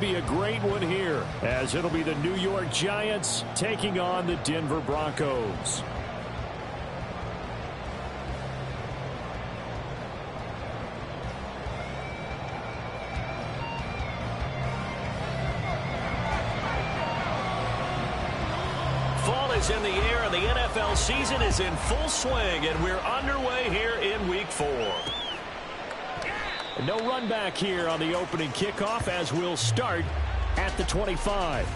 Be a great one here, as it'll be the New York Giants taking on the Denver Broncos. Fall is in the air, and the NFL season is in full swing, and we're underway here in Week 4. No run back here on the opening kickoff as we'll start at the 25.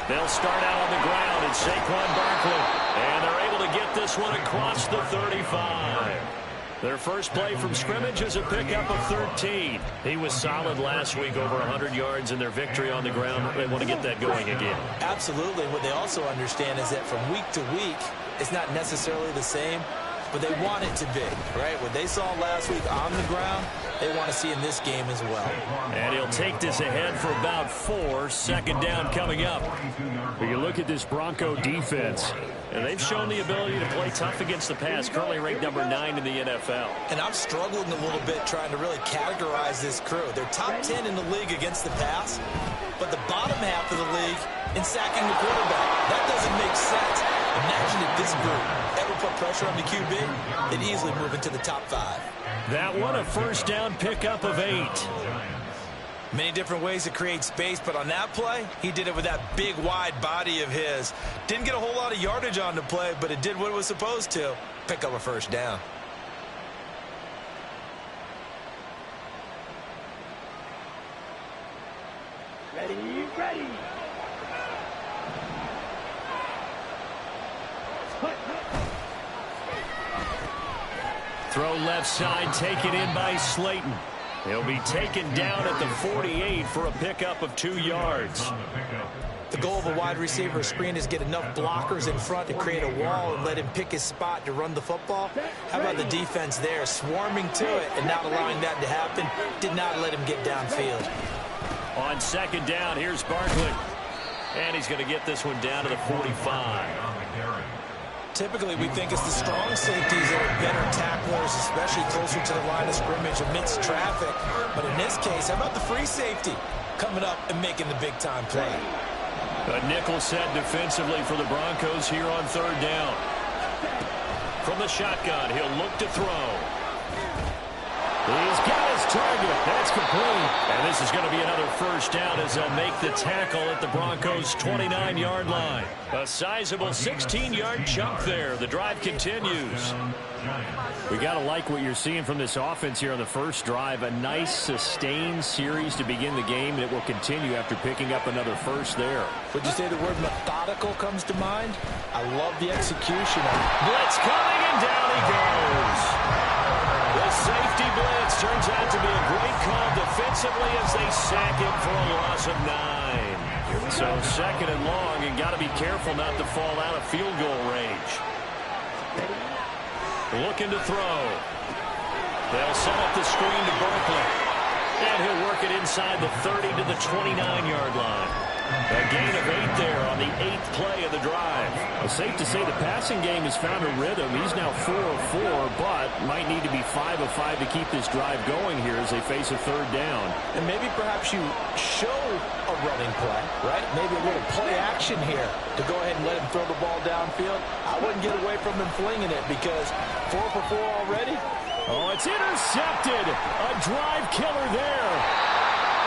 They'll start out on the ground in Saquon Barkley, and they're able to get this one across the 35. Their first play from scrimmage is a pickup of 13. He was solid last week, over 100 yards in their victory on the ground. They want to get that going again. Absolutely. What they also understand is that from week to week, it's not necessarily the same, but they want it to be, right? What they saw last week on the ground, they want to see in this game as well. And he'll take this ahead for about 4. Second down coming up. When you look at this Bronco defense, and they've shown the ability to play tough against the pass, currently ranked number 9 in the NFL. And I'm struggling a little bit trying to really categorize this crew. They're top 10 in the league against the pass, but the bottom half of the league in sacking the quarterback. That doesn't make sense. Imagine if this group ever put pressure on the QB, they'd easily move into the top 5. That one a first down pickup of 8. Many different ways to create space, but on that play, he did it with that big, wide body of his. Didn't get a whole lot of yardage on the play, but it did what it was supposed to. Pick up a first down. Ready. Throw left side, taken in by Slayton. He'll be taken down at the 48 for a pickup of 2 yards. The goal of a wide receiver screen is get enough blockers in front to create a wall and let him pick his spot to run the football. How about the defense there, swarming to it and not allowing that to happen? Did not let him get downfield. On second down, here's Barkley. And he's going to get this one down to the 45. Typically, we think it's the strong safeties that are better tacklers, especially closer to the line of scrimmage amidst traffic. But in this case, how about the free safety coming up and making the big-time play? A nickel set defensively for the Broncos here on third down. From the shotgun, he'll look to throw. He's got his target. That's complete. And this is going to be another first down as they'll make the tackle at the Broncos' 29-yard line. A sizable 16-yard chunk there. The drive continues. We got to like what you're seeing from this offense here on the first drive. A nice, sustained series to begin the game, and it will continue after picking up another first there. Would you say the word methodical comes to mind? I love the execution. Blitz coming, and down he goes. The safety blitz turns out to be a great call defensively as they sack him for a loss of 9. So second and long, and got to be careful not to fall out of field goal range. Looking to throw. They'll set up the screen to Barkley. And he'll work it inside the 30 to the 29-yard line. A gain of 8 there on the 8th play of the drive. It's safe to say the passing game has found a rhythm. He's now 4 of 4, but might need to be 5 of 5 to keep this drive going here as they face a third down. And maybe perhaps you show a running play, right? Maybe a little play action here to go ahead and let him throw the ball downfield. I wouldn't get away from him flinging it because 4 for 4 already. Oh, it's intercepted. A drive killer there.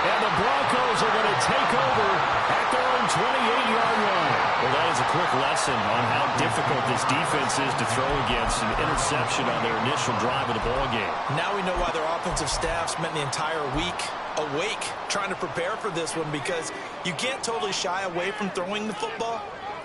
And the Broncos are going to take over at their own 28-yard line. Well, that is a quick lesson on how difficult this defense is to throw against. An interception on their initial drive of the ballgame. Now we know why their offensive staff spent the entire week awake trying to prepare for this one, because you can't totally shy away from throwing the football,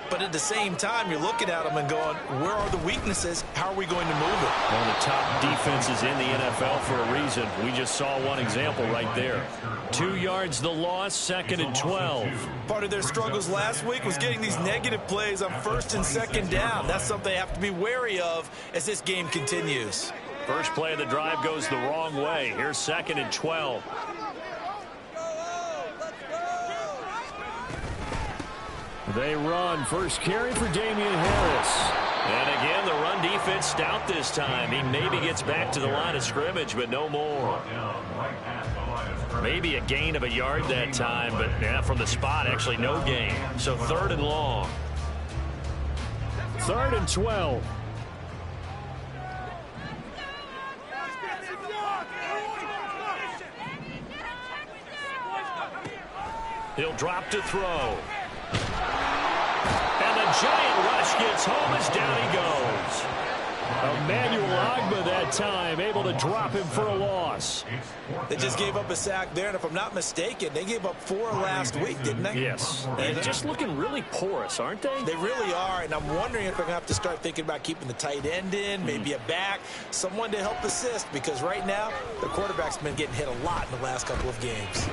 But at the same time, you're looking at them and going, where are the weaknesses? How are we going to move it? One of the top defenses in the NFL for a reason. We just saw one example right there. 2 yards the loss, 2nd and 12. Part of their struggles last week was getting these negative plays on 1st and 2nd down. That's something they have to be wary of as this game continues. First play of the drive goes the wrong way. Here's 2nd and 12. They run. First carry for Damian Harris. And again, the run defense stout this time. He maybe gets back to the line of scrimmage, but no more. Maybe a gain of a yard that time, but yeah, from the spot, actually no gain. So 3rd and long. 3rd and 12. He'll drop to throw. And the giant rush gets home as down he goes. Emmanuel Ogbah that time able to drop him for a loss. They just gave up a sack there, and if I'm not mistaken, they gave up 4 last week, didn't they? Yes. And just looking really porous, aren't they? They really are, and I'm wondering if they're going to have to start thinking about keeping the tight end in, maybe a back, someone to help assist, because right now, the quarterback's been getting hit a lot in the last couple of games.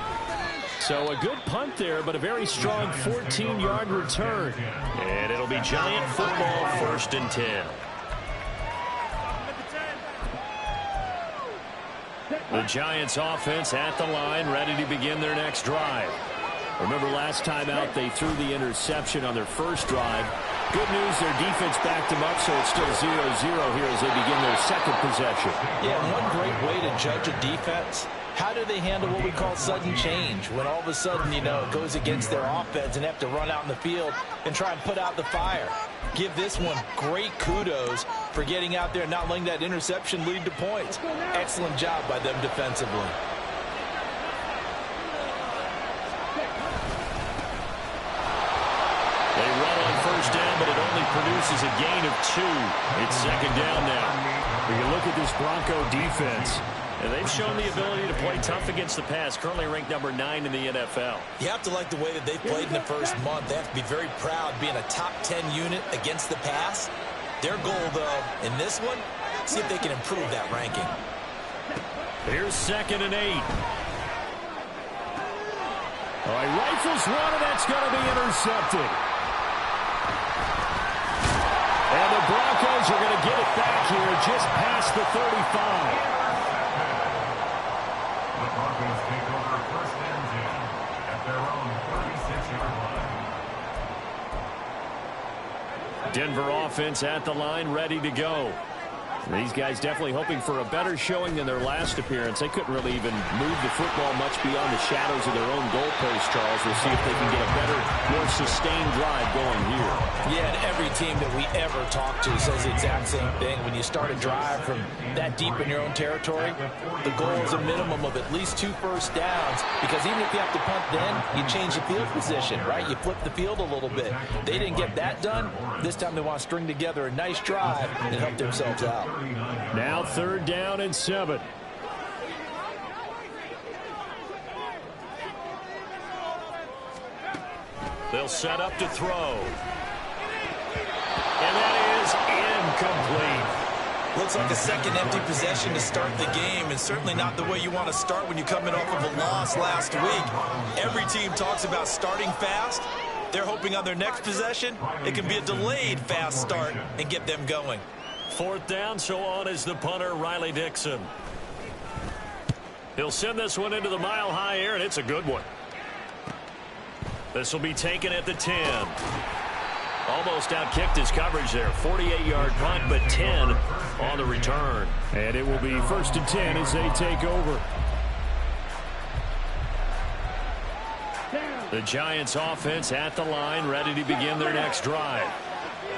So a good punt there, but a very strong 14-yard return. And it'll be Giant football, 1st and 10. The Giants offense at the line, ready to begin their next drive. Remember last time out they threw the interception on their first drive. Good news, their defense backed them up, so it's still 0-0 here as they begin their second possession. Yeah, and one great way to judge a defense, how do they handle what we call sudden change? When all of a sudden, you know, it goes against their offense and they have to run out in the field and try and put out the fire. Give this one great kudos for getting out there and not letting that interception lead to points. Excellent job by them defensively. They run on first down, but it only produces a gain of 2. It's 2nd down now. When you look at this Bronco defense, and they've shown the ability to play tough against the pass, currently ranked number 9 in the NFL. You have to like the way that they've played in the first month. They have to be very proud being a top 10 unit against the pass. Their goal, though, in this one, see if they can improve that ranking. Here's 2nd and 8. All right, rifles one, and that's going to be intercepted. And the Broncos are going to get it back here just past the 35. The Broncos take over 1st and 10 at their own 36-yard line. Denver offense at the line, ready to go. These guys definitely hoping for a better showing than their last appearance. They couldn't really even move the football much beyond the shadows of their own goalpost, Charles. We'll see if they can get a better, more sustained drive going here. Yeah, and every team that we ever talk to says the exact same thing. When you start a drive from that deep in your own territory, the goal is a minimum of at least 2 first downs, because even if you have to punt then, you change the field position, right? You flip the field a little bit. They didn't get that done. This time they want to string together a nice drive and help themselves out. Now 3rd down and 7. They'll set up to throw. And that is incomplete. Looks like a second empty possession to start the game, and certainly not the way you want to start when you're coming off of a loss last week. Every team talks about starting fast. They're hoping on their next possession, it can be a delayed fast start and get them going. 4th down, so on is the punter, Riley Dixon. He'll send this one into the mile-high air, and it's a good one. This will be taken at the 10. Almost outkicked his coverage there. 48-yard punt, but 10 on the return. And it will be 1st and 10 as they take over. The Giants offense at the line, ready to begin their next drive.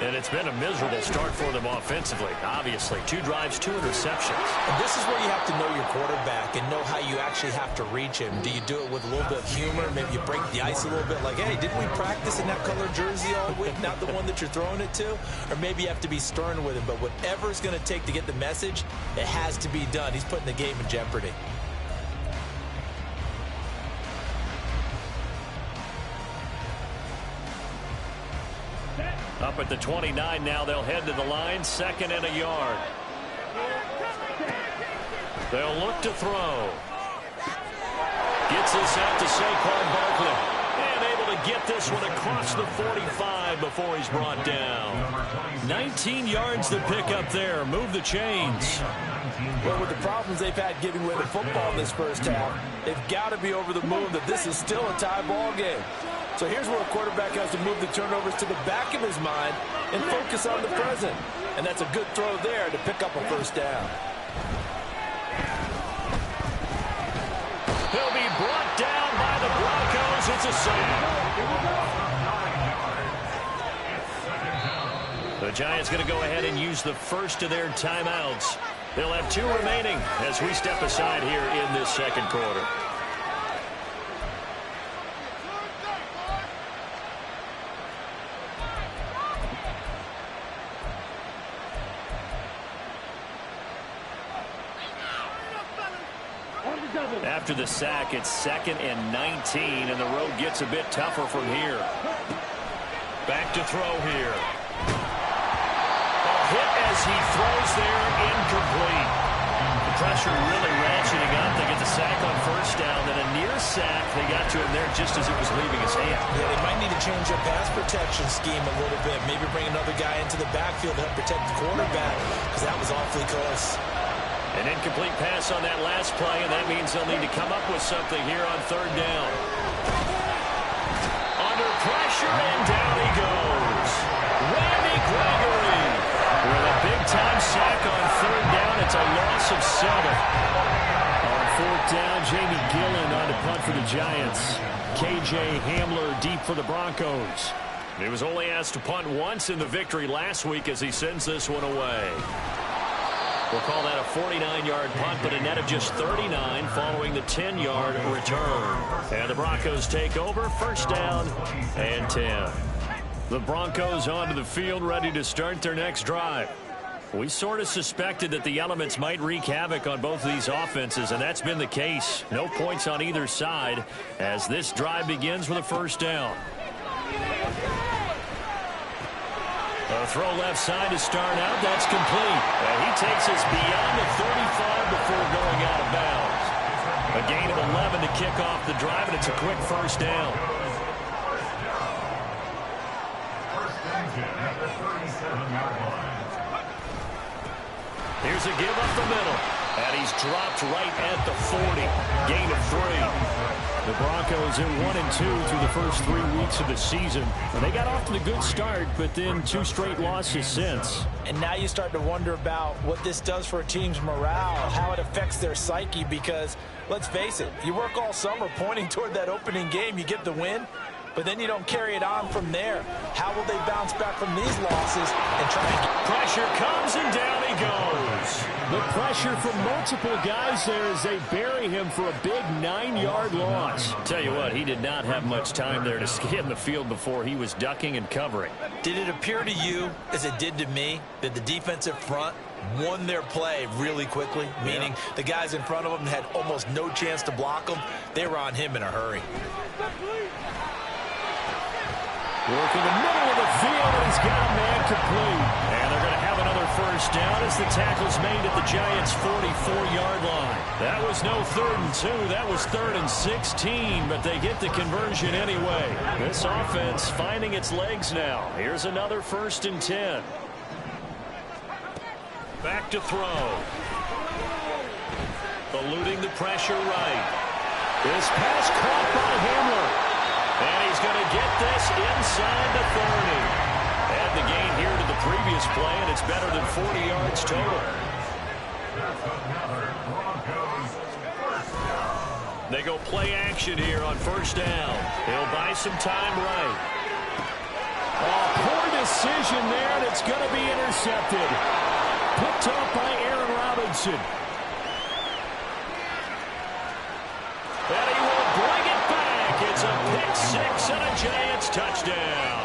And it's been a miserable start for them offensively, obviously. 2 drives, 2 interceptions. And this is where you have to know your quarterback and know how you actually have to reach him. Do you do it with a little bit of humor? Maybe you break the ice a little bit, like, hey, didn't we practice in that color jersey all week, not the one that you're throwing it to? Or maybe you have to be stern with him. But whatever it's going to take to get the message, it has to be done. He's putting the game in jeopardy. Up at the 29 now, they'll head to the line, 2nd and a yard. They'll look to throw. Gets this out to Saquon Barkley. And able to get this one across the 45 before he's brought down. 19 yards to pick up there. Move the chains. Well, with the problems they've had giving away the football in this first half, they've got to be over the moon that this is still a tie ball game. So here's where a quarterback has to move the turnovers to the back of his mind and focus on the present. And that's a good throw there to pick up a first down. He'll be brought down by the Broncos. It's a sack. The Giants going to go ahead and use the first of their timeouts. They'll have 2 remaining as we step aside here in this second quarter. After the sack, it's 2nd and 19, and the road gets a bit tougher from here. Back to throw here. A hit as he throws there, incomplete. The pressure really ratcheting up. They get the sack on first down, then a near sack. They got to him there just as it was leaving his hand. Yeah, they might need to change their pass protection scheme a little bit. Maybe bring another guy into the backfield to help protect the quarterback, because that was awfully close. An incomplete pass on that last play, and that means they'll need to come up with something here on 3rd down. Under pressure, and down he goes. Randy Gregory with a big-time sack on 3rd down. It's a loss of 7. On 4th down, Jamie Gillen on to punt for the Giants. KJ Hamler deep for the Broncos. He was only asked to punt once in the victory last week as he sends this one away. We'll call that a 49-yard punt, but a net of just 39 following the 10-yard return. And the Broncos take over, 1st down and 10. The Broncos onto the field, ready to start their next drive. We sort of suspected that the elements might wreak havoc on both of these offenses, and that's been the case. No points on either side as this drive begins with a 1st down. A throw left side to start out. That's complete. And he takes us beyond the 35 before going out of bounds. A gain of 11 to kick off the drive, and it's a quick 1st down. Here's a give up the middle. And he's dropped right at the 40. Gain of 3. The Broncos in 1-2 through the first 3 weeks of the season. And they got off to a good start, but then 2 straight losses since. And now you start to wonder about what this does for a team's morale, how it affects their psyche, because let's face it, you work all summer pointing toward that opening game, you get the win, but then you don't carry it on from there. How will they bounce back from these losses and try and get... Pressure comes and down he goes. The pressure from multiple guys there as they bury him for a big 9-yard loss. Tell you what, he did not have much time there to scan the field before he was ducking and covering. Did it appear to you, as it did to me, that the defensive front won their play really quickly? Meaning the guys in front of them had almost no chance to block them. They were on him in a hurry. Work in the middle of the field, and he's got a man complete. And they're going to have another 1st down as the tackle's made at the Giants' 44-yard line. That was no 3rd and 2. That was 3rd and 16, but they get the conversion anyway. This offense finding its legs now. Here's another 1st and 10. Back to throw. Eluding the pressure right. This pass caught by Hamler. And he's going to get this inside the 30. Add the gain here to the previous play, and it's better than 40 yards total. They go play action here on 1st down. He'll buy some time right. Oh, poor decision there, and it's going to be intercepted. Picked up by Aaron Robinson. And he will bring it back. It's a pick 6 and a Giants touchdown.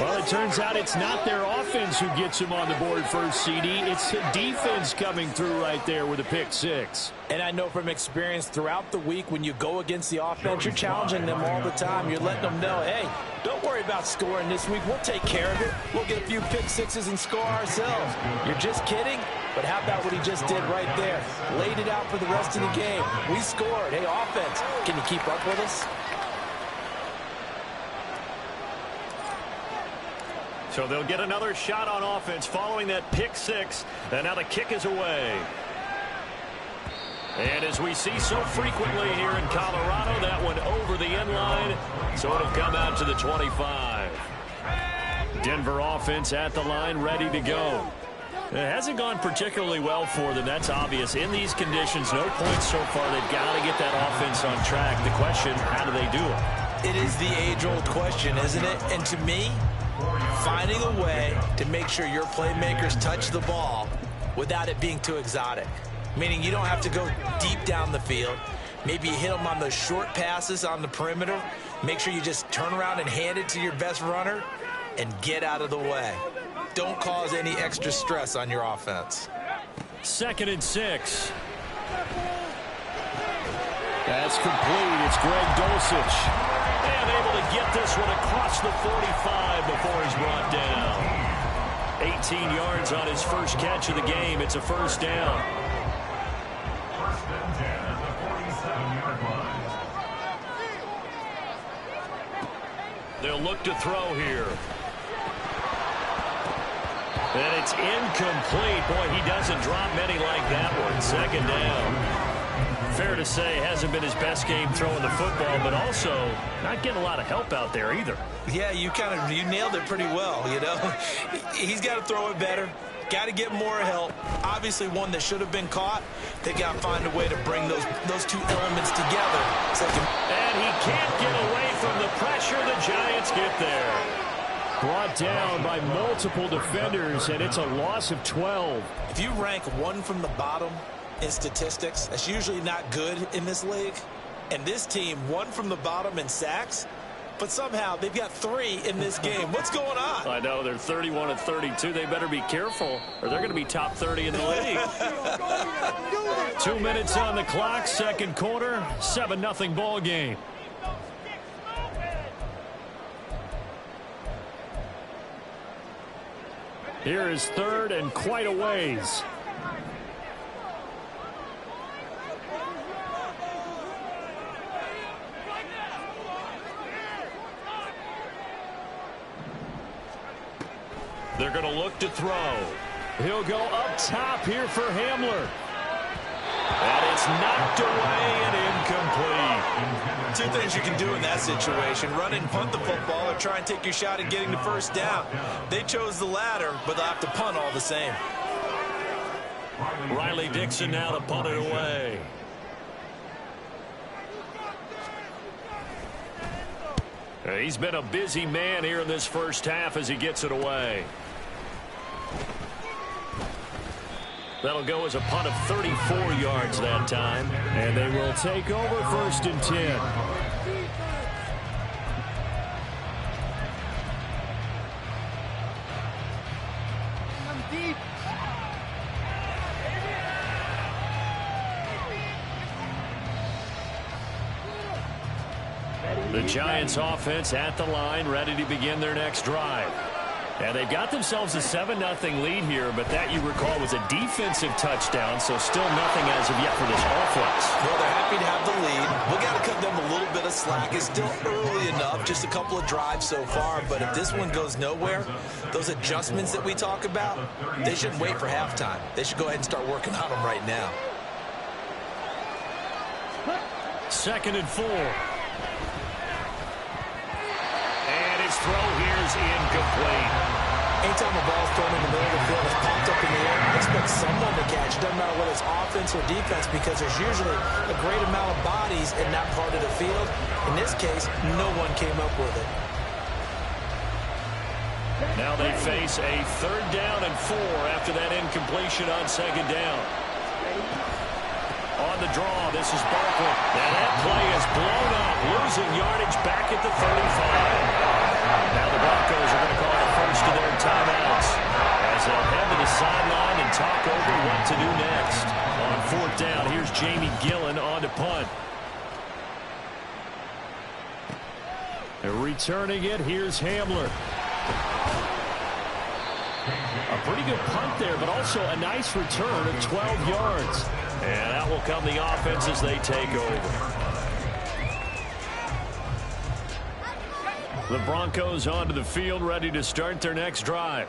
Well, it turns out it's not their offense who gets him on the board first, CD. It's the defense coming through right there with a pick 6. And I know from experience throughout the week when you go against the offense, you're challenging them all the time. You're letting them know, hey, don't worry worry about scoring this week. We'll take care of it. We'll get a few pick sixes and score ourselves. You're just kidding? But how about what he just did right there? Laid it out for the rest of the game. We scored. Hey, offense, can you keep up with us? So they'll get another shot on offense following that pick six. And now the kick is away. And as we see so frequently here in Colorado, that one over the end line. So it'll come out to the 25. Denver offense at the line, ready to go. It hasn't gone particularly well for them. That's obvious. In these conditions, no points so far. They've got to get that offense on track. The question, how do they do it? It is the age-old question, isn't it? And to me, finding a way to make sure your playmakers touch the ball without it being too exotic. Meaning you don't have to go deep down the field. Maybe you hit them on those short passes on the perimeter. Make sure you just turn around and hand it to your best runner and get out of the way. Don't cause any extra stress on your offense. 2nd and 6. That's complete. It's Greg Dulcich. And able to get this one across the 45 before he's brought down. 18 yards on his first catch of the game. It's a first down. First and 10 at the 47-yard line. They'll look to throw here. And it's incomplete. Boy, he doesn't drop many like that one. 2nd down. Fair to say, hasn't been his best game throwing the football, but also not getting a lot of help out there either. Yeah, you nailed it pretty well, you know. He's got to throw it better. Got to get more help. Obviously, one that should have been caught. They got to find a way to bring those two elements together. And he can't get away from the pressure. The Giants get there. Brought down by multiple defenders, and it's a loss of 12. If you rank one from the bottom in statistics, that's usually not good in this league. And this team, one from the bottom in sacks, but somehow they've got 3 in this game. What's going on? I know, they're 31 and 32. They better be careful, or they're going to be top 30 in the league. 2 minutes on the clock, 2nd quarter, 7-0 ball game. Here is 3rd and quite a ways. They're going to look to throw. He'll go up top here for Hamler. And it's knocked away and incomplete. 2 things you can do in that situation: run and punt the football, or try and take your shot at getting the first down. They chose the latter, but they'll have to punt all the same. Riley Dixon now to punt it away. He's been a busy man here in this first half as he gets it away. That'll go as a punt of 34 yards that time. And they will take over 1st and 10. The Giants offense at the line, ready to begin their next drive. And they've got themselves a 7-0 lead here, but that, you recall, was a defensive touchdown, so still nothing as of yet for this offense. Well, they're happy to have the lead. We got to cut them a little bit of slack. It's still early enough, just a couple of drives so far, but if this one goes nowhere, those adjustments that we talk about, they shouldn't wait for halftime. They should go ahead and start working on them right now. 2nd and 4. His throw here is incomplete. Anytime the ball's thrown in the middle of the field, it's popped up in the air, expect someone to catch. It doesn't matter whether it's offense or defense, because there's usually a great amount of bodies in that part of the field. In this case, no one came up with it. Now they face a 3rd down and 4 after that incompletion on 2nd down. On the draw, this is Barkley. And that play is blown up, losing yardage back at the 35. Now the Broncos are going to call the first of their timeouts as they'll head to the sideline and talk over what to do next. On 4th down, here's Jamie Gillen on to punt. Returning it, here's Hamler. A pretty good punt there, but also a nice return of 12 yards. And out will come the offense as they take over. The Broncos onto the field, ready to start their next drive.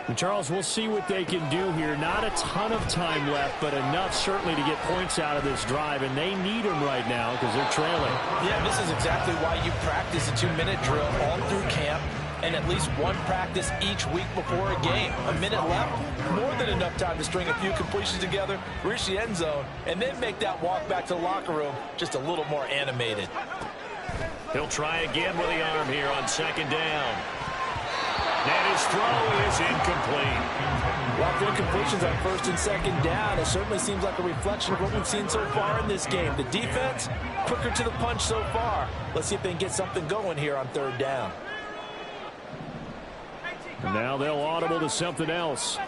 And Charles, we'll see what they can do here. Not a ton of time left, but enough certainly to get points out of this drive, and they need them right now because they're trailing. Yeah, this is exactly why you practice a 2-minute drill all through camp and at least one practice each week before a game. A minute left, more than enough time to string a few completions together, reach the end zone, and then make that walk back to the locker room just a little more animated. He'll try again with the arm here on second down. And his throw is incomplete. A lot of incompletions on first and second down. It certainly seems like a reflection of what we've seen so far in this game. The defense, quicker to the punch so far. Let's see if they can get something going here on third down. And now they'll audible to something else.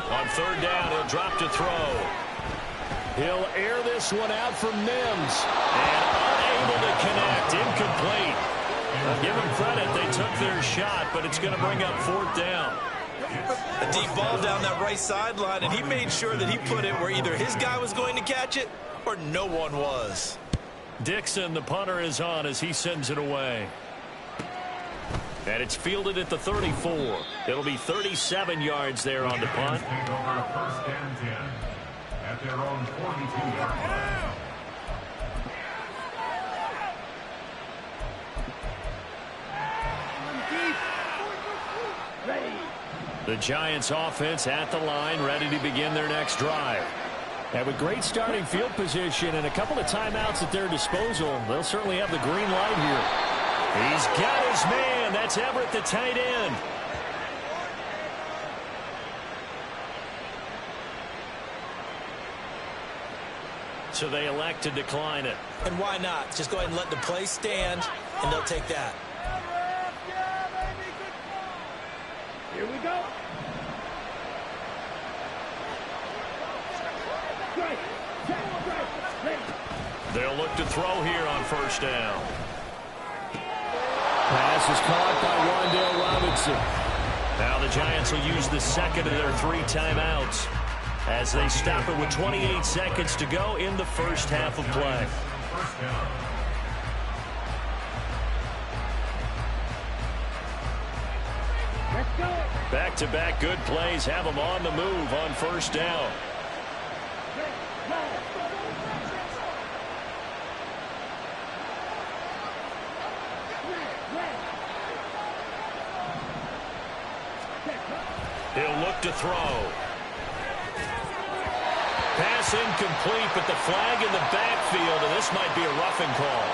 On third down, he'll drop to throw. He'll air this one out for Mims. And unable to connect. Incomplete. Give them credit. They took their shot, but it's going to bring up fourth down. A deep ball down that right sideline, and he made sure that he put it where either his guy was going to catch it or no one was. Dixon, the punter, is on as he sends it away. And it's fielded at the 34. It'll be 37 yards there on the punt. Take over first and 10 at their own 42-yard line. The Giants offense at the line, ready to begin their next drive. And with great starting field position and a couple of timeouts at their disposal, they'll certainly have the green light here. He's got his man. That's Everett, the tight end. So they elect to decline it. And why not? Just go ahead and let the play stand, and they'll take that. Here we go. They'll look to throw here on first down. Pass is caught by Wan'Dale Robinson. Now the Giants will use the second of their 3 timeouts as they stop it with 28 seconds to go in the first half of play. Let's go. Back-to-back good plays have them on the move on first down. He'll look to throw. Pass incomplete, but the flag in the backfield, and this might be a roughing call.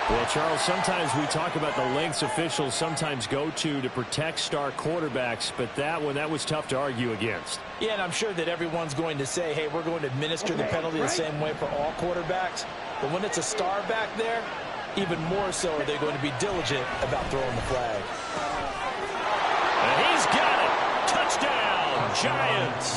Well, Charles, sometimes we talk about the lengths officials sometimes go to protect star quarterbacks, but that was tough to argue against. Yeah, and I'm sure that everyone's going to say, hey, we're going to administer the penalty the same way for all quarterbacks. But when it's a star back there, even more so are they going to be diligent about throwing the flag. And he's got it. Touchdown, Giants.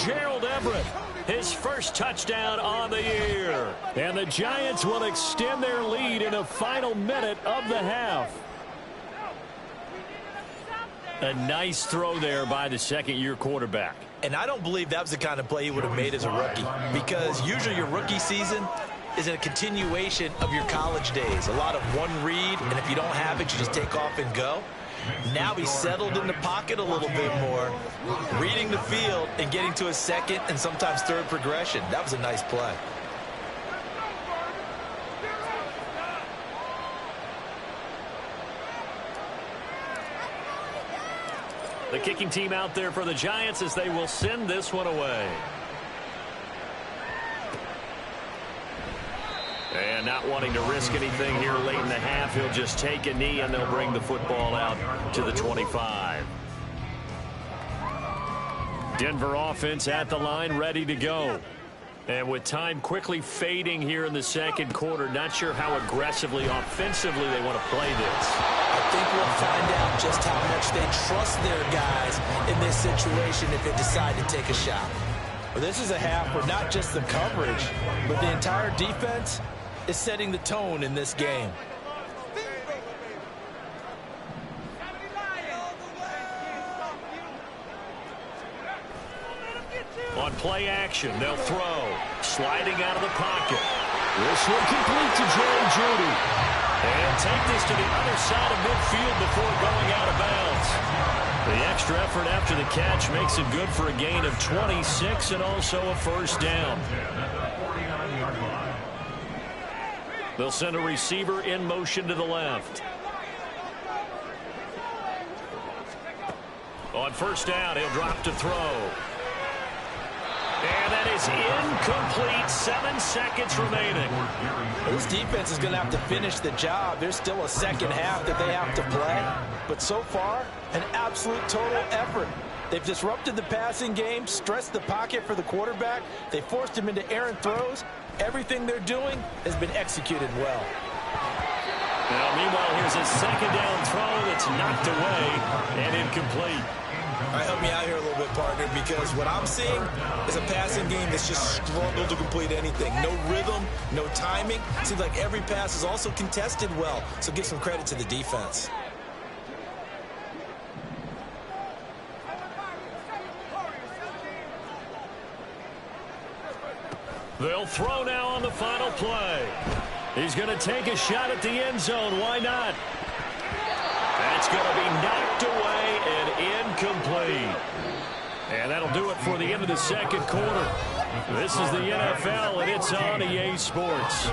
Gerald Everett, his first touchdown on the year. And the Giants will extend their lead in a final minute of the half. A nice throw there by the second-year quarterback. And I don't believe that was the kind of play he would have made as a rookie, because usually your rookie season is a continuation of your college days. A lot of one read, and if you don't have it, you just take off and go. Now he's settled in the pocket a little bit more, reading the field and getting to a second and sometimes third progression. That was a nice play. The kicking team out there for the Giants as they will send this one away. And not wanting to risk anything here late in the half, he'll just take a knee and they'll bring the football out to the 25. Denver offense at the line, ready to go. And with time quickly fading here in the second quarter, not sure how aggressively, offensively they want to play this. I think we'll find out just how much they trust their guys in this situation if they decide to take a shot. Well, this is a half where not just the coverage, but the entire defense is setting the tone in this game. On play action, they'll throw. Sliding out of the pocket. This one complete to Jerry Jeudy. And take this to the other side of midfield before going out of bounds. The extra effort after the catch makes it good for a gain of 26 and also a first down. They'll send a receiver in motion to the left. On first down, he'll drop to throw. And that is incomplete. 7 seconds remaining. This defense is going to have to finish the job. There's still a second half that they have to play. But so far, an absolute total effort. They've disrupted the passing game, stressed the pocket for the quarterback. They forced him into errant throws. Everything they're doing has been executed well. Now, meanwhile, here's a second down throw that's knocked away and incomplete. All right, help me out here a little bit, partner, because what I'm seeing is a passing game that's just struggled to complete anything. No rhythm, no timing. Seems like every pass is also contested well, so give some credit to the defense. They'll throw now on the final play. He's going to take a shot at the end zone. Why not? That's going to be knocked away and incomplete. And that'll do it for the end of the second quarter. This is the NFL, and it's on EA Sports.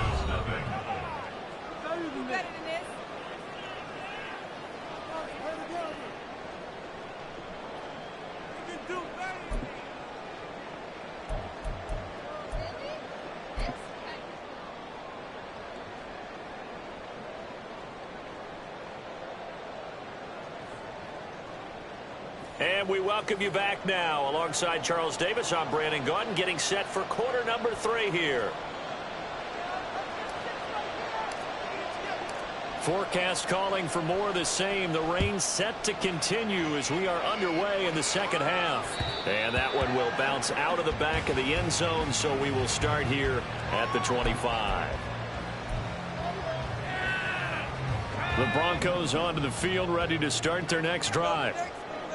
And we welcome you back now. Alongside Charles Davis, I'm Brandon Gaudin, getting set for quarter number 3 here. Forecast calling for more of the same. The rain set to continue as we are underway in the second half. And that one will bounce out of the back of the end zone, so we will start here at the 25. The Broncos onto the field, ready to start their next drive.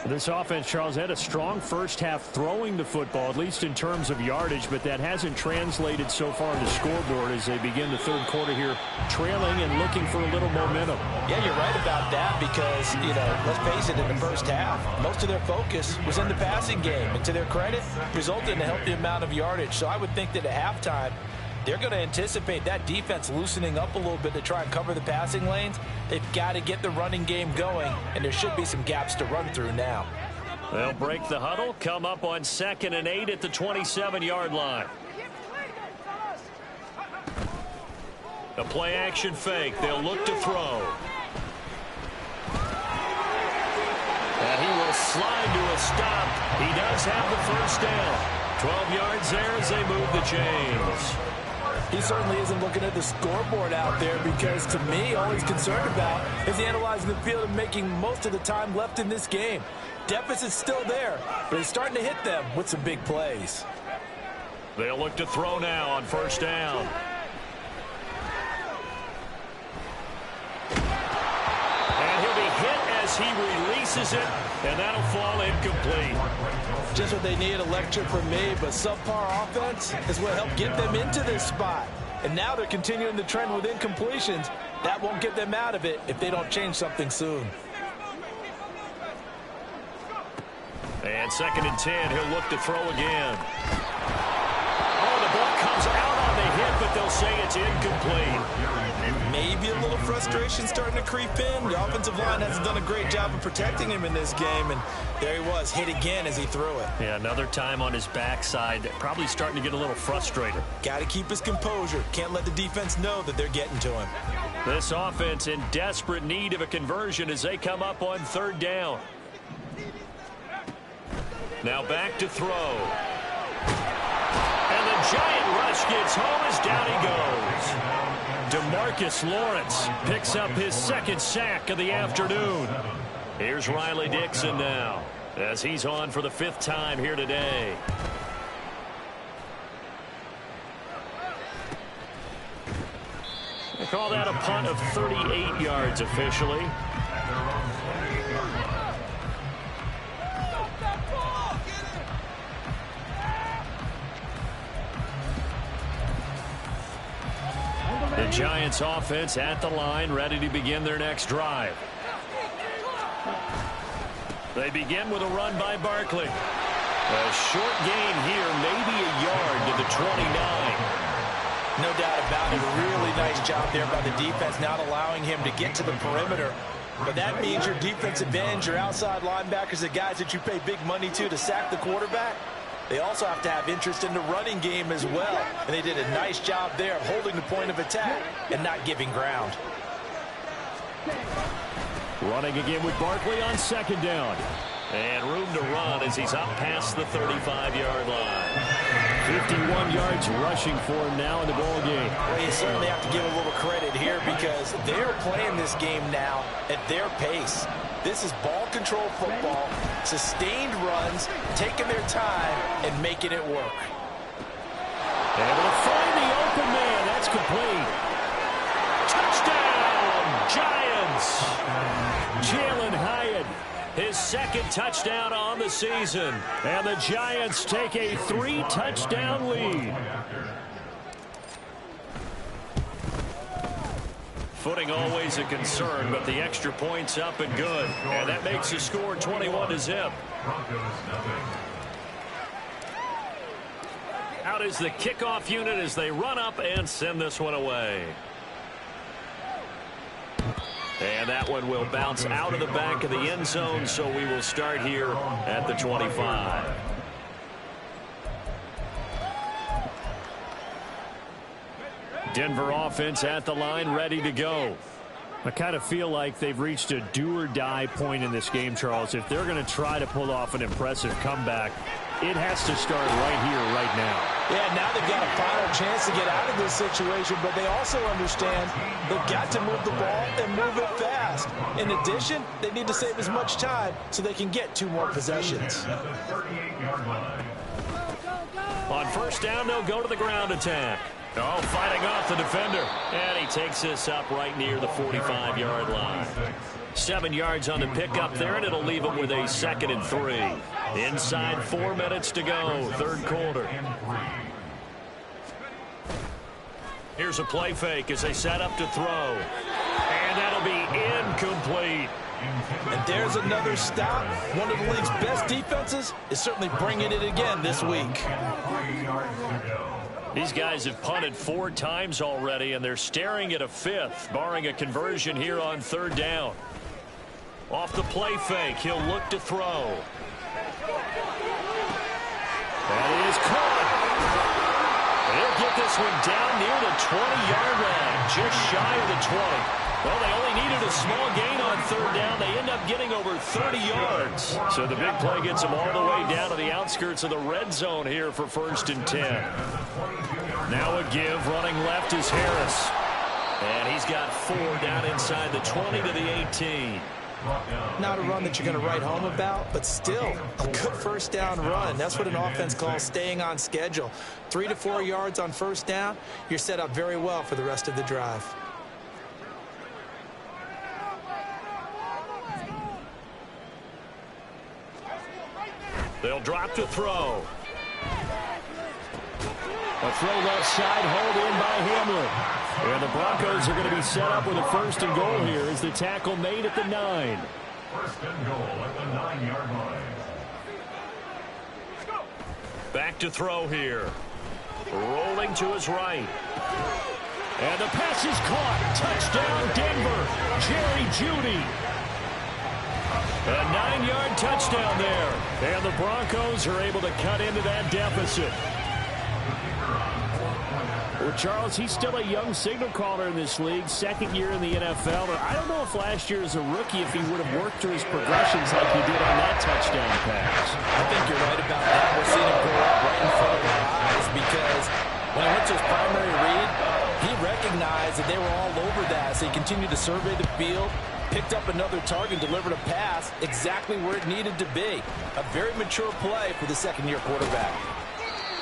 This offense, Charles, had a strong first half throwing the football, at least in terms of yardage, but that hasn't translated so far on the scoreboard as they begin the third quarter here, trailing and looking for a little momentum. Yeah, you're right about that because, let's face it, in the first half, most of their focus was in the passing game. And to their credit, resulted in a healthy amount of yardage. So I would think that at halftime, they're going to anticipate that defense loosening up a little bit to try and cover the passing lanes. They've got to get the running game going, and there should be some gaps to run through now. They'll break the huddle, come up on 2nd and 8 at the 27-yard line. A play-action fake. They'll look to throw. And he will slide to a stop. He does have the first down. 12 yards there as they move the chains. He certainly isn't looking at the scoreboard out there because, to me, all he's concerned about is analyzing the field and making most of the time left in this game. Deficit's still there, but he's starting to hit them with some big plays. They'll look to throw now on first down. And he'll be hit as he releases it, and that'll fall incomplete. Just what they need, a lecture from me, but subpar offense is what helped get them into this spot. And now they're continuing the trend with incompletions. That won't get them out of it if they don't change something soon. And 2nd and 10, he'll look to throw again. Oh, the ball comes out on the hit, but they'll say it's incomplete. Maybe a little frustration starting to creep in. The offensive line hasn't done a great job of protecting him in this game, and there he was, hit again as he threw it. Yeah, another time on his backside, probably starting to get a little frustrated. Got to keep his composure. Can't let the defense know that they're getting to him. This offense in desperate need of a conversion as they come up on 3rd down. Now back to throw. And the the giant rush gets home as down he goes. DeMarcus Lawrence picks up his second sack of the afternoon. Here's Riley Dixon now, as he's on for the 5th time here today. They call that a punt of 38 yards officially. The Giants offense at the line, ready to begin their next drive. They begin with a run by Barkley. A short gain here, maybe a yard to the 29. No doubt about it. A really nice job there by the defense, not allowing him to get to the perimeter. But that means your defensive ends, your outside linebackers, the guys that you pay big money to sack the quarterback, they also have to have interest in the running game as well. And they did a nice job there of holding the point of attack and not giving ground. Running again with Barkley on 2nd down. And room to run as he's up past the 35-yard line. 51 yards rushing for him now in the ball game. Well, you certainly have to give a little credit here because they're playing this game now at their pace. This is ball control football, sustained runs, taking their time and making it work. Able to find the open man. That's complete. Touchdown, Giants. Jalen Hyatt, his 2nd touchdown on the season. And the Giants take a 3-touchdown lead. Footing always a concern, but the extra point's up and good. And that makes the score 21-0. Out is the kickoff unit as they run up and send this one away. And that one will bounce out of the back of the end zone, so we will start here at the 25. Denver offense at the line, ready to go. I kind of feel like they've reached a do-or-die point in this game, Charles. If they're going to try to pull off an impressive comeback, it has to start right here, right now. Yeah, now they've got a final chance to get out of this situation, but they also understand they've got to move the ball and move it fast. In addition, they need to save as much time so they can get 2 more possessions. On 1st down, they'll go to the ground attack. Oh, fighting off the defender. And he takes this up right near the 45-yard line. 7 yards on the pickup there, and it'll leave him with a 2nd and 3. Inside 4 minutes to go, 3rd quarter. Here's a play fake as they set up to throw. And that'll be incomplete. And there's another stop. One of the league's best defenses is certainly bringing it again this week. These guys have punted 4 times already, and they're staring at a 5th, barring a conversion here on 3rd down. Off the play fake, he'll look to throw. That is caught. They'll get this one down near the 20-yard line, just shy of the 20. Well, they only needed a small gain on 3rd down. They end up getting over 30 yards. So the big play gets them all the way down to the outskirts of the red zone here for 1st and 10. Now a give, running left is Harris. And he's got 4 down inside the 20 to the 18. Not a run that you're going to write home about, but still a good 1st down run. That's what an offense calls staying on schedule. 3 to 4 yards on 1st down, you're set up very well for the rest of the drive. They'll drop to throw. A throw left side, hauled in by Hamlin. And the Broncos are going to be set up with a 1st and goal here as the tackle made at the 9. 1st and goal at the 9-yard line. Back to throw here. Rolling to his right. And the pass is caught. Touchdown, Denver. Jerry Jeudy. A 9-yard touchdown there. And the Broncos are able to cut into that deficit. Well, Charles, he's still a young signal caller in this league, second year in the NFL. But I don't know if last year as a rookie, if he would have worked through his progressions like he did on that touchdown pass. I think you're right about that. We're seeing him grow up right in front of our eyes because when he went to his primary read, he recognized that they were all over that. So he continued to survey the field, picked up another target, delivered a pass exactly where it needed to be. A very mature play for the second-year quarterback.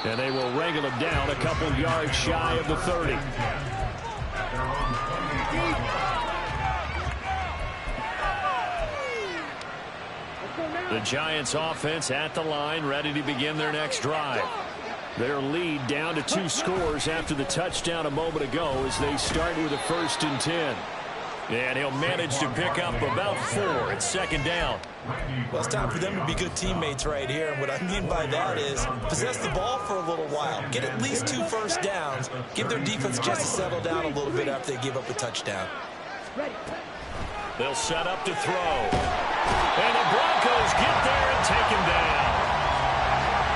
And they will wrangle him down a couple yards shy of the 30. The Giants offense at the line, ready to begin their next drive. Their lead down to 2 scores after the touchdown a moment ago as they start with a 1st and 10. And he'll manage to pick up about 4 at second down. Well, it's time for them to be good teammates right here. And what I mean by that is possess the ball for a little while. Get at least 2 first downs. Give their defense a chance to settle down a little bit after they give up a touchdown. They'll set up to throw. And the Broncos get there and take him down.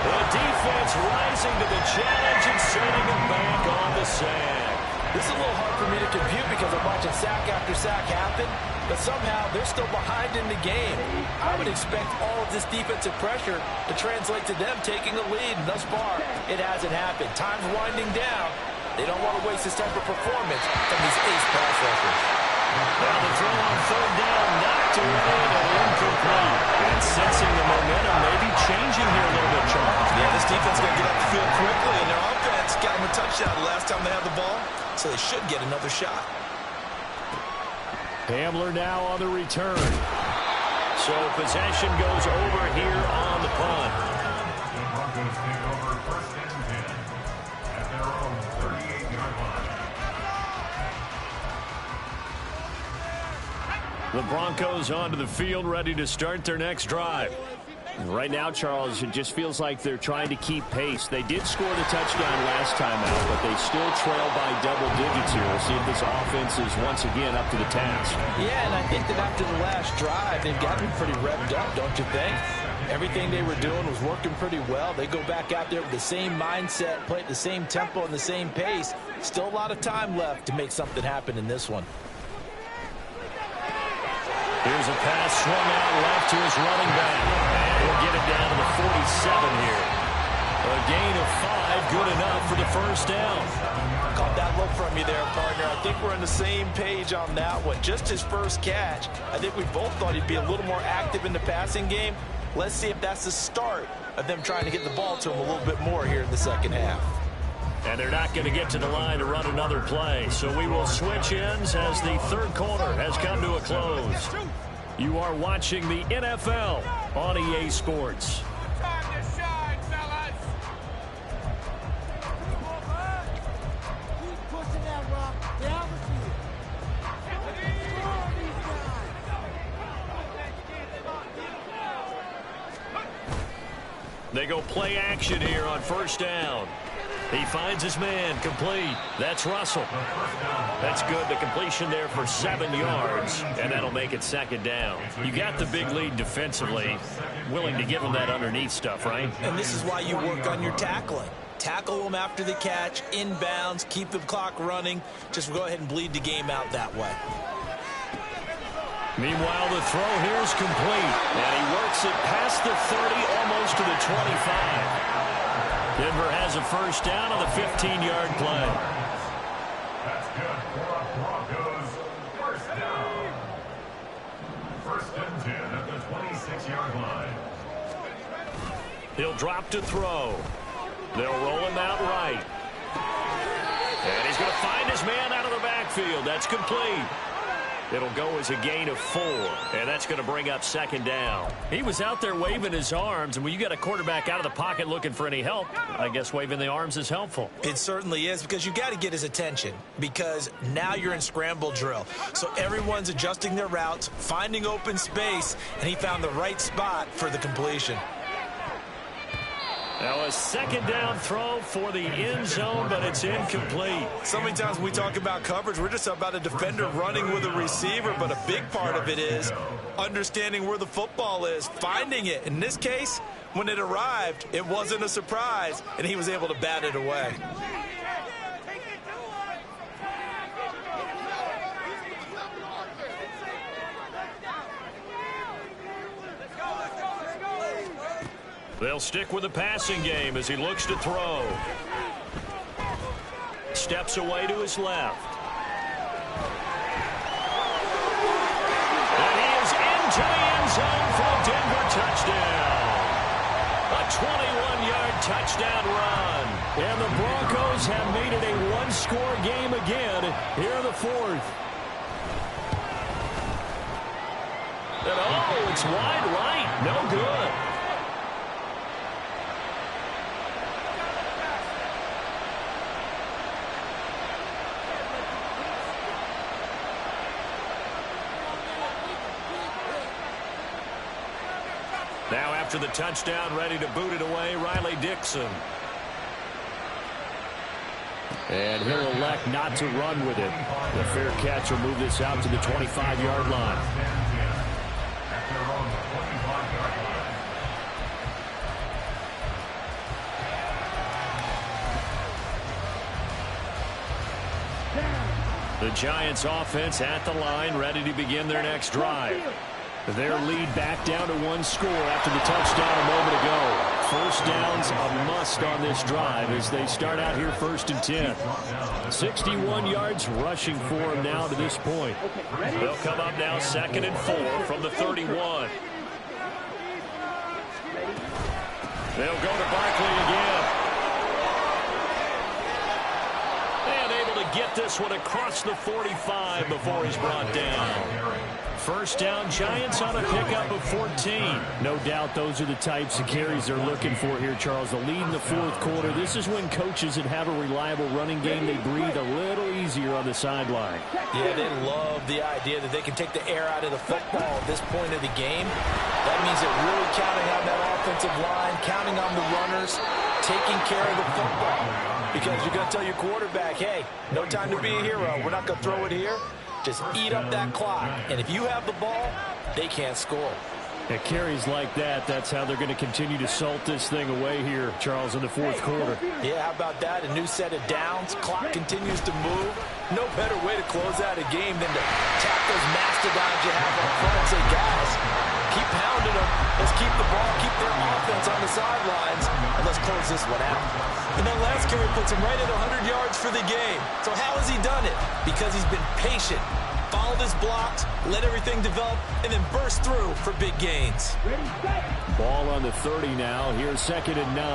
The defense rising to the challenge and sending him back on the sand. This is a little hard for me to compute because I'm watching sack after sack happen, but somehow they're still behind in the game. I would expect all of this defensive pressure to translate to them taking a lead, and thus far, it hasn't happened. Time's winding down. They don't want to waste this type of performance from these ace pass rushers. Now the throw on 3rd down, knocked away and incomplete. And sensing the momentum may be changing here a little bit, Charles. Yeah, this defense got to get up the field quickly, and their offense got them a touchdown the last time they had the ball, so they should get another shot. Hamler now on the return. So possession goes over here on the punt. The Broncos take over 1st and 10 at their own 38-yard line. The Broncos onto the field, ready to start their next drive. Right now, Charles, it just feels like they're trying to keep pace. They did score the touchdown last time out, but they still trail by double digits here. We'll see if this offense is once again up to the task. Yeah, and I think that after the last drive, they've got to be pretty revved up, don't you think? Everything they were doing was working pretty well. They go back out there with the same mindset, play at the same tempo and the same pace. Still a lot of time left to make something happen in this one. Here's a pass swung out left to his running back. And he'll get it down to the 47 here. A gain of 5, good enough for the 1st down. Caught that look from you there, partner. I think we're on the same page on that one. Just his first catch. I think we both thought he'd be a little more active in the passing game. Let's see if that's the start of them trying to get the ball to him a little bit more here in the second half. And they're not going to get to the line to run another play. So we will switch ends as the 3rd quarter has come to a close. You are watching the NFL on EA Sports. Time to shine, fellas. Keep pushing that rock down the field. They go play action here on 1st down. He finds his man, complete. That's Russell. That's good. The completion there for 7 yards, and that'll make it 2nd down. You got the big lead defensively. Willing to give him that underneath stuff, right? And this is why you work on your tackling. Tackle them after the catch, inbounds, keep the clock running. Just go ahead and bleed the game out that way. Meanwhile, the throw here is complete, and he works it past the 30, almost to the 25. Denver has a 1st down on the 15-yard play. That's good for the Broncos. 1st down. 1st and 10 at the 26-yard line. He'll drop to throw. They'll roll him out right. And he's going to find his man out of the backfield. That's complete. It'll go as a gain of 4, and that's going to bring up 2nd down. He was out there waving his arms, and when you got a quarterback out of the pocket looking for any help, I guess waving the arms is helpful. It certainly is, because you got to get his attention, because now you're in scramble drill. So everyone's adjusting their routes, finding open space, and he found the right spot for the completion. Now a 2nd down throw for the end zone, but it's incomplete. So many times when we talk about coverage, we're just about a defender running with a receiver, but a big part of it is understanding where the football is, finding it. In this case, when it arrived, it wasn't a surprise, and he was able to bat it away. They'll stick with the passing game as he looks to throw. Steps away to his left. And he is into the end zone for a Denver touchdown. A 21-yard touchdown run. And the Broncos have made it a one-score game again here in the fourth. And oh, it's wide right. No good. Now after the touchdown, ready to boot it away, Riley Dixon. And he'll elect not to run with it. The fair catch will move this out to the 25-yard line. The Giants offense at the line, ready to begin their next drive. Their lead back down to one score after the touchdown a moment ago. First down's a must on this drive as they start out here 1st and 10. 61 yards rushing for them now to this point. They'll come up now 2nd and 4 from the 31. They'll go to Barkley again. And able to get this one across the 45 before he's brought down. First down, Giants on a pickup of 14. No doubt those are the types of carries they're looking for here, Charles. The lead in the fourth quarter. This is when coaches that have a reliable running game, they breathe a little easier on the sideline. Yeah, they love the idea that they can take the air out of the football at this point of the game. That means they're really counting on that offensive line, counting on the runners, taking care of the football. Because you're going to tell your quarterback, hey, no time to be a hero. We're not going to throw it here. Just eat up that clock. And if you have the ball, they can't score. At carries like that, that's how they're going to continue to salt this thing away here, Charles, in the fourth quarter. Yeah, how about that? A new set of downs. Clock continues to move. No better way to close out a game than to tap those mastodons you have up front and say, guys, keep pounding them. Let's keep the ball, keep their offense on the sidelines, and let's close this one out. And that last carry puts him right at 100 yards for the game. So how has he done it? Because he's been patient, followed his blocks, let everything develop, and then burst through for big gains. Ball on the 30 now. Here's 2nd and 9.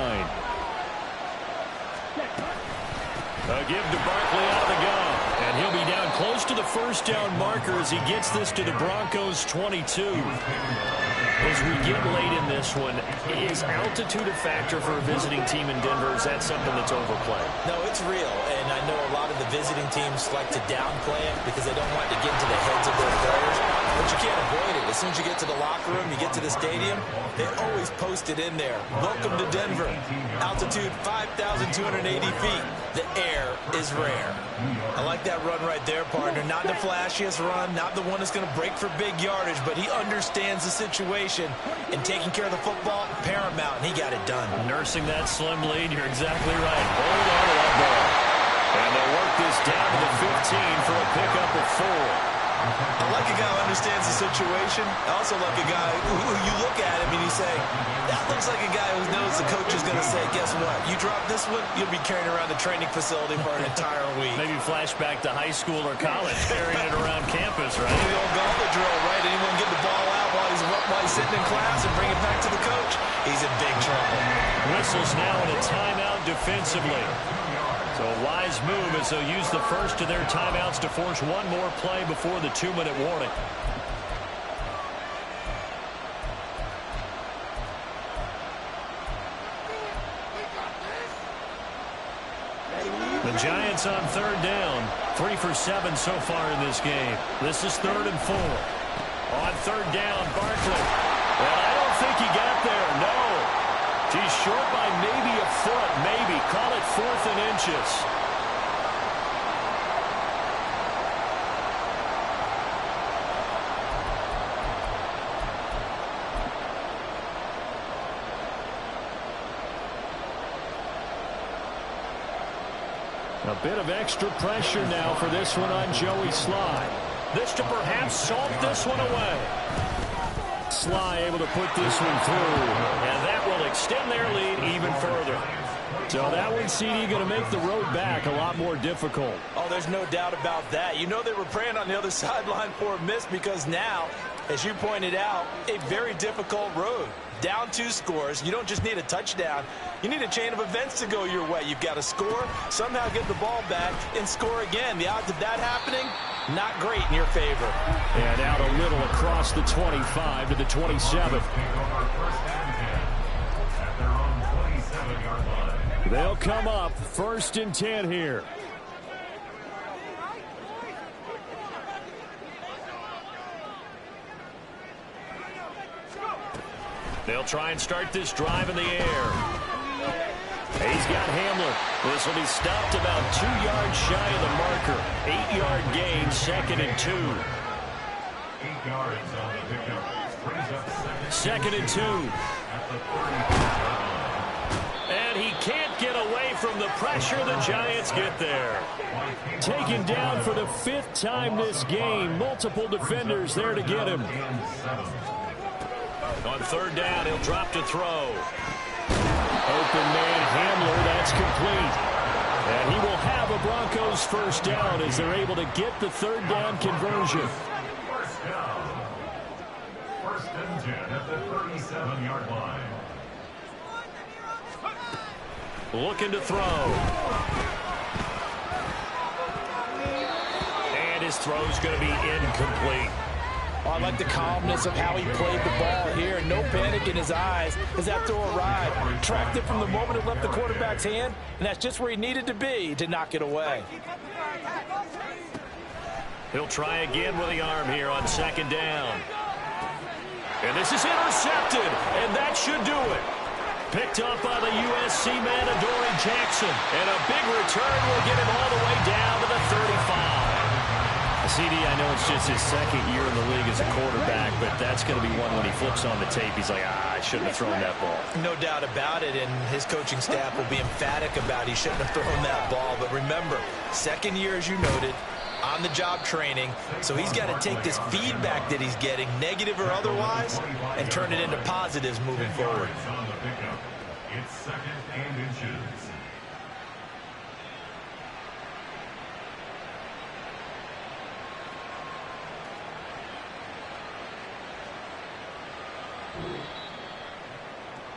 A give to Barkley out of the gun. And he'll be down close to the first down marker as he gets this to the Broncos 22. As we get late in this one, is altitude a factor for a visiting team in Denver? Is that something that's overplayed? No, it's real, and I know a lot of the visiting teams like to downplay it because they don't want to get into the heads of their players, but you can't avoid it. As soon as you get to the locker room, you get to the stadium, they always post it in there. Welcome to Denver. Altitude 5,280 feet. The air is rare. I like that run right there, partner. Not the flashiest run, not the one that's going to break for big yardage, but he understands the situation, and taking care of the football, paramount, and he got it done. Nursing that slim lead, you're exactly right. Hold on to that ball. And they'll work this down to the 15 for a pickup of 4. I like a guy who understands the situation. I also like a guy who you look at him and you say, that looks like a guy who knows the coach is going to say, guess what? You drop this one, you'll be carrying around the training facility for an entire week. Maybe flashback to high school or college, carrying it around campus, right? The old gauntlet drill, right? Anyone get the ball out while he's sitting in class and bring it back to the coach? He's in big trouble. Whistles now in a timeout defensively. So a wise move as they'll use the first of their timeouts to force one more play before the 2-minute warning. The Giants on 3rd down. 3 for 7 so far in this game. This is 3rd and 4. On 3rd down, Barkley. And I don't think he got there, no. He's short by maybe a foot, maybe. Call it 4th and inches. A bit of extra pressure now for this one on Joey Slye. This to perhaps salt this one away. Sly able to put this one through. And that will extend their lead even further. So that one, CD, going to make the road back a lot more difficult. Oh, there's no doubt about that. You know they were praying on the other sideline for a miss because now, as you pointed out, a very difficult road. Down 2 scores. You don't just need a touchdown. You need a chain of events to go your way. You've got to score, somehow get the ball back, and score again. The odds of that happening, not great in your favor. And out a little across the 25 to the 27. They'll come up 1st and 10 here. They'll try and start this drive in the air. He's got Hamler. This will be stopped about 2 yards shy of the marker. 8-yard gain, 2nd and 2. 8 yards on the pickup. Brings up 2nd and 2. And he can't get away from the pressure. The Giants get there. Taken down for the 5th time this game. Multiple defenders there to get him. On 3rd down, he'll drop to throw. Open man Hamler, that's complete. And he will have a Broncos 1st down as they're able to get the 3rd down conversion. 1st down. 1st and 10 at the 37-yard line. Looking to throw. And his throw's going to be incomplete. Oh, I like the calmness of how he played the ball here. No panic in his eyes as that throw arrived. Tracked it from the moment it left the quarterback's hand, and that's just where he needed to be to knock it away. He'll try again with the arm here on 2nd down. And this is intercepted, and that should do it. Picked up by the USC man, Adoree Jackson. And a big return will get him all the way down to the 35. CD, I know it's just his 2nd year in the league as a quarterback, but that's going to be one when he flips on the tape. He's like, I shouldn't have thrown that ball. No doubt about it, and his coaching staff will be emphatic about he shouldn't have thrown that ball. But remember, 2nd year, as you noted, on-the-job training, so he's got to take this feedback that he's getting, negative or otherwise, and turn it into positives moving forward. It's 2nd and inches.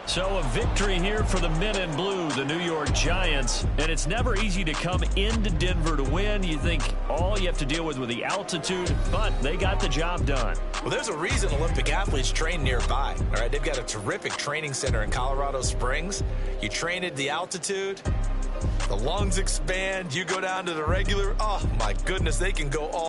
So a victory here for the men in blue, the New York Giants. And it's never easy to come into Denver to win. You think all you have to deal with the altitude, but they got the job done. Well, there's a reason Olympic athletes train nearby. All right, they've got a terrific training center in Colorado Springs. You train at the altitude, the lungs expand, you go down to the regular. Oh, my goodness, they can go all